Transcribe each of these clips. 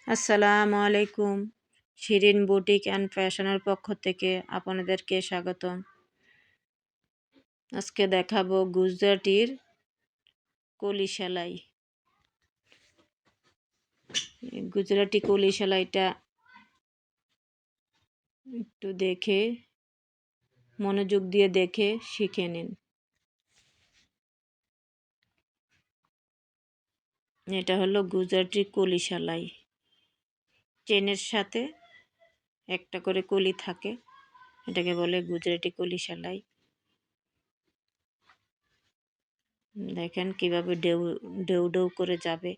আসসালামু আলাইকুম। Shirin boutique and ফ্যাশনের পক্ষ থেকে আপনাদেরকে স্বাগতম। আজকে দেখাবো গুজরাটির কলি সেলাই। গুজরাটি কলি সেলাইটা একটু দেখে মনোযোগ দিয়ে দেখে শিখে নিন। এটা হলো গুজরাটি কলি সেলাই। চেনের সাথে একটা করে কলি থাকে, এটাকে বলে গুজরাটি কলি সেলাই। দেখেন কিভাবে ডেউ ডেউ ডেউ করে যাবে।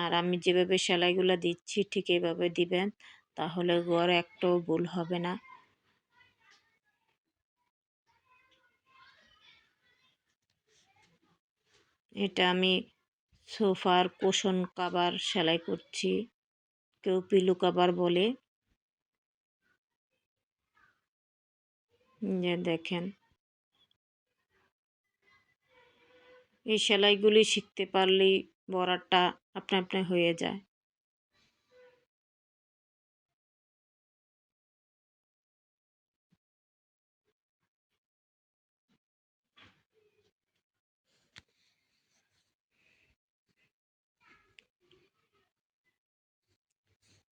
আর আমি যেভাবে সেলাইগুলো দিচ্ছি ঠিক এইভাবে দিবেন, তাহলে গড় একটাও ভুল হবে না। এটা আমি সোফার কুশন কাভার সেলাই করছি, কেউ পিলো কাভার বলে। যে দেখেন, এই সেলাইগুলি শিখতে পারলেই বরাটা আপনা আপনি হয়ে যায়।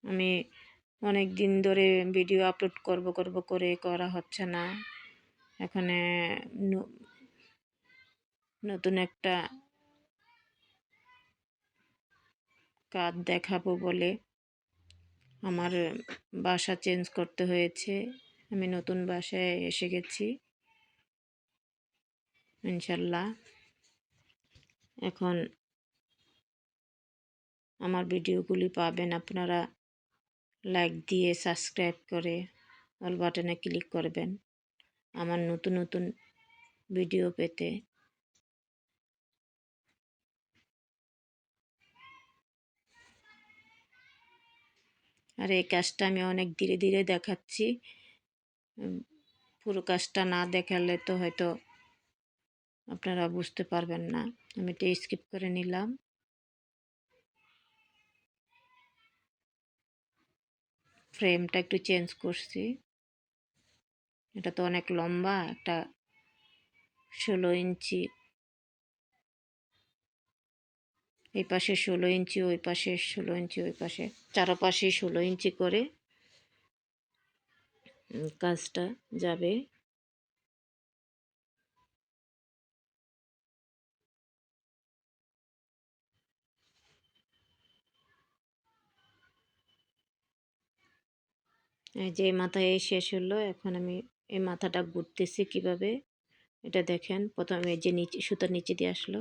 আমি অনেক দিন ধরে ভিডিও আপলোড করব করে করা হচ্ছে না। এখানে নতুন একটা কাজ দেখাবো বলে আমার বাসা চেঞ্জ করতে হয়েছে। আমি নতুন বাসায় এসে গেছি ইনশাল্লাহ। এখন আমার ভিডিওগুলি পাবেন আপনারা লাইক দিয়ে, সাবস্ক্রাইব করে অল বাটনে ক্লিক করবেন আমার নতুন নতুন ভিডিও পেতে। আর এই কাজটা আমি অনেক ধীরে ধীরে দেখাচ্ছি, পুরো কাজটা না দেখালে তো হয়তো আপনারা বুঝতে পারবেন না। আমি এটা স্কিপ করে নিলাম। ফ্রেমটা একটু চেঞ্জ করছি, এটা তো অনেক লম্বা, একটা 16 ইঞ্চি, এই পাশে 16 ইঞ্চি, ওই পাশে 16 ইঞ্চি, ওই পাশে চারপাশে 16 ইঞ্চি করে কাজটা যাবে। যে মাথায় শেষ হলো, এখন আমি এই মাথাটা ঘুরতেছি কিভাবে, এটা দেখেন। প্রথমে যে নিচে সুতার নিচে দিয়ে আসলো,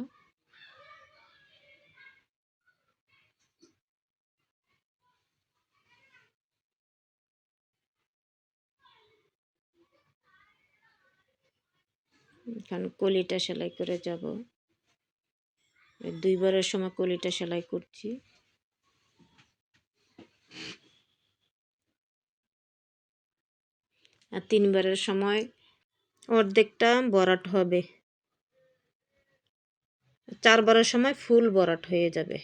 এখন কলিটা সেলাই করে যাব। দুইবারের সময় কলিটা সেলাই করছি। আর তিনবারের সময় অর্ধেকটা ভরাট হবে, চারবারের সময় ফুল ভরাট হয়ে যাবে।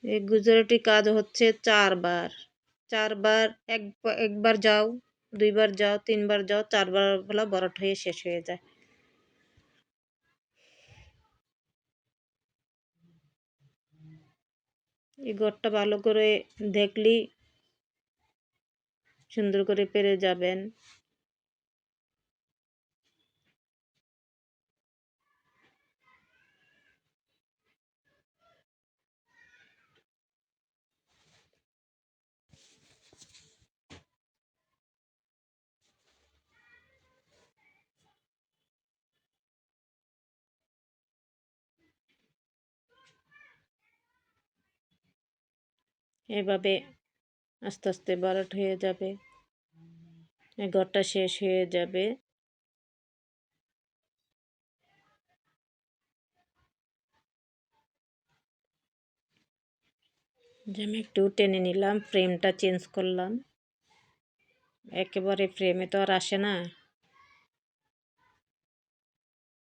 এই গুজরাটি কাজ হচ্ছে চারবার। চারবার, একবার যাও, দুইবার যাও, তিনবার যাও, চারবার বেলা ভরাট হয়ে শেষ হয়ে যায়। এই ঘরটা ভালো করে দেখলেই সুন্দর করে পেরে যাবেন। এভাবে আস্তে আস্তে ভরাট হয়ে যাবে, এই ঘরটা শেষ হয়ে যাবে। যে আমি একটু টেনে নিলাম, ফ্রেমটা চেঞ্জ করলাম। একেবারে ফ্রেমে তো আর আসে না,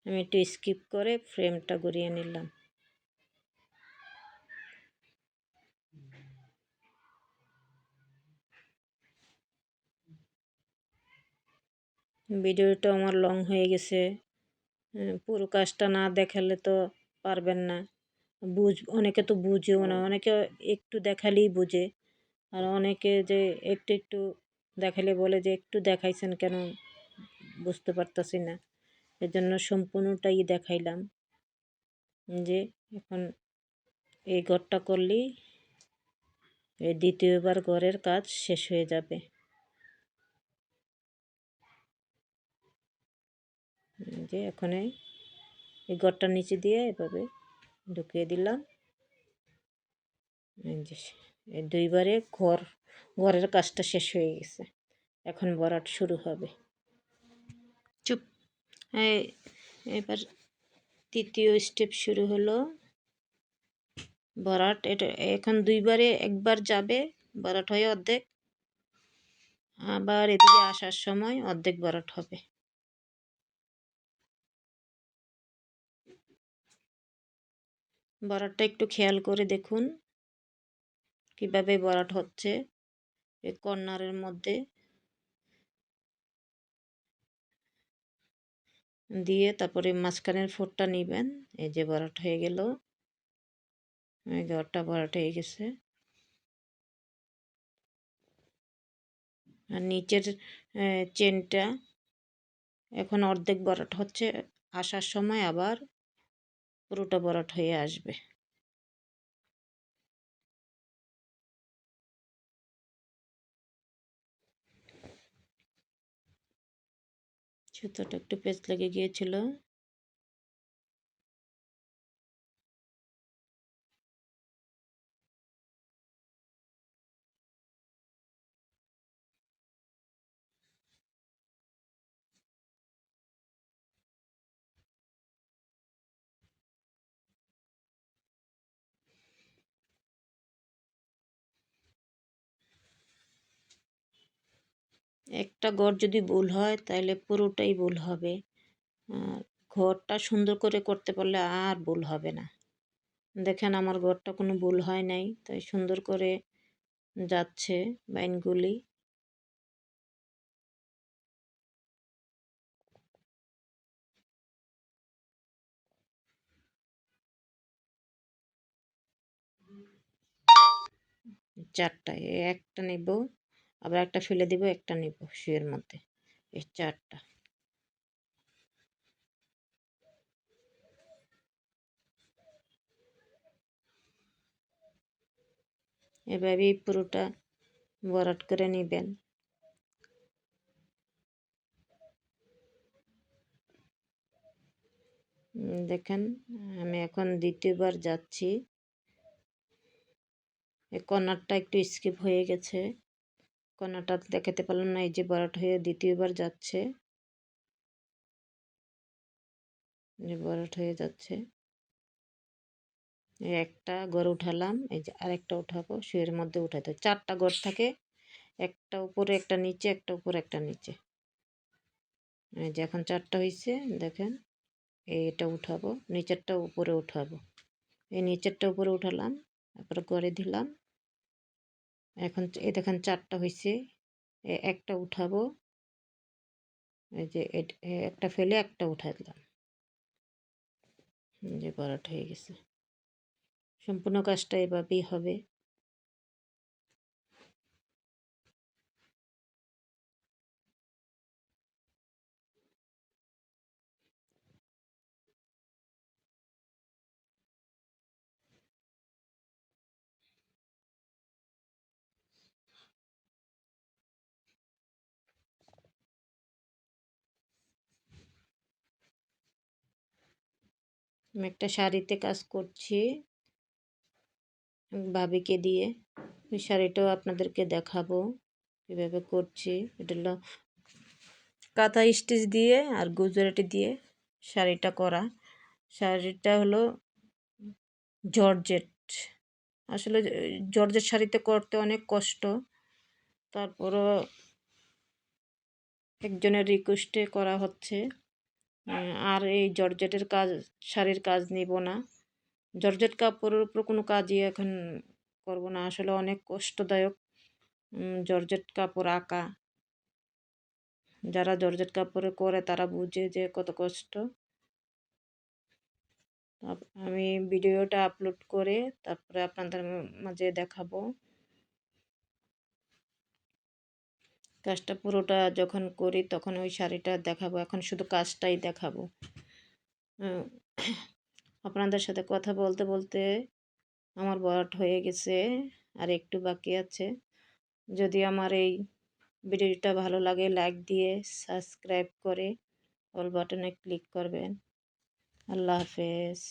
আমি একটু স্কিপ করে ফ্রেমটা ঘুরিয়ে নিলাম। ভিডিওটা আমার লং হয়ে গেছে, পুরো কাজটা না দেখালে তো পারবেন না। অনেকে তো বুঝেও না, অনেকে একটু দেখালেই বুঝে, আর অনেকে যে একটু একটু দেখালে বলে যে একটু দেখাইছেন কেন, বুঝতে পারতাছি না। এজন্য সম্পূর্ণটাই দেখাইলাম যে এখন এই ঘরটা করলেই এই দ্বিতীয়বার ঘরের কাজ শেষ হয়ে যাবে। যে এখন এই ঘরটার নিচে দিয়ে এভাবে ঢুকিয়ে দিলাম। এই যে এই দুইবারে ঘরের কাজটা শেষ হয়ে গেছে, এখন ভরাট শুরু হবে। চুপ। এবার তৃতীয় স্টেপ শুরু হলো ভরাট। এটা এখন দুইবারে, একবার যাবে ভরাট হয়ে অর্ধেক, আবার এদিকে আসার সময় অর্ধেক ভরাট হবে। ভরাটটা একটু খেয়াল করে দেখুন কিভাবে ভরাট হচ্ছে। এই কর্নারের মধ্যে দিয়ে তারপরে মাঝখানের ফোঁটটা নেবেন। এই যে ভরাট হয়ে গেল, এই ঘরটা ভরাট হয়ে গেছে। আর নিচের চেনটা এখন অর্ধেক ভরাট হচ্ছে, আসার সময় আবার পুরোটা ভরাট হয়ে আসবে। সুতোটা একটু পেঁচ লেগে গিয়েছিল। একটা ঘর যদি ভুল হয় তাহলে পুরোটাই ভুল হবে। আর ঘরটা সুন্দর করে করতে পারলে আর ভুল হবে না। দেখেন আমার ঘরটা কোনো ভুল হয় নাই, তাই সুন্দর করে যাচ্ছে বাইনগুলি। চারটা, একটা নেব, আবার একটা ফেলে দিব, একটা নেব শুয়ের মধ্যে, এই চারটা। এভাবেই পুরোটা ভরাট করে নেবেন। দেখেন আমি এখন দ্বিতীয়বার যাচ্ছি। এই কর্নারটা একটু স্কিপ হয়ে গেছে, কর্নারটা দেখাতে পারলাম না। এই যে ভরাট হয়ে দ্বিতীয়বার যাচ্ছে, যে ভরাট হয়ে যাচ্ছে। এই একটা ঘর উঠালাম, এই যে আরেকটা উঠাবো, শুয়ের মধ্যে উঠাতে চারটা ঘর থাকে, একটা উপরে একটা নিচে, একটা উপরে একটা নিচে। এই যে এখন চারটা হয়েছে, দেখেন এটা উঠাবো, নিচেরটা উপরে উঠাবো। এই নিচেরটা উপরে উঠালাম, তারপরে করে দিলাম। এখন এই দেখেন চারটা হয়েছে, একটা উঠাবো, এই যে একটা ফেলে একটা উঠাই দিলাম, যে ভরাট হয়ে গেছে। সম্পূর্ণ কাজটা এভাবেই হবে। আমি একটা শাড়িতে কাজ করছি ভাবিকে দিয়ে। ওই শাড়িটাও আপনাদেরকে দেখাবো কীভাবে করছি। এটা হলো কাঁথা স্টিচ দিয়ে আর গুজরাটি দিয়ে শাড়িটা করা। শাড়িটা হলো জর্জেট। আসলে জর্জেট শাড়িতে করতে অনেক কষ্ট, তারপরও একজনের রিকোয়েস্টে করা হচ্ছে। আর এই জর্জেটের কাজ, শাড়ির কাজ নিব না। জর্জেট কাপড়ের উপর কোনো কাজই এখন করব না, আসলে অনেক কষ্টদায়ক জর্জেট কাপড় আঁকা। যারা জর্জেট কাপড়ে করে তারা বুঝে যে কত কষ্ট। আমি ভিডিওটা আপলোড করে তারপরে আপনাদের মাঝে দেখাবো। কাজটা পুরোটা যখন করি তখন ওই শাড়িটা দেখাবো, এখন শুধু কাজটাই দেখাবো। আপনাদের সাথে কথা বলতে বলতে আমার বরাট হয়ে গেছে, আর একটু বাকি আছে। যদি আমার এই ভিডিওটা ভালো লাগে লাইক দিয়ে সাবস্ক্রাইব করে অল বাটনে ক্লিক করবেন। আল্লাহ হাফেজ।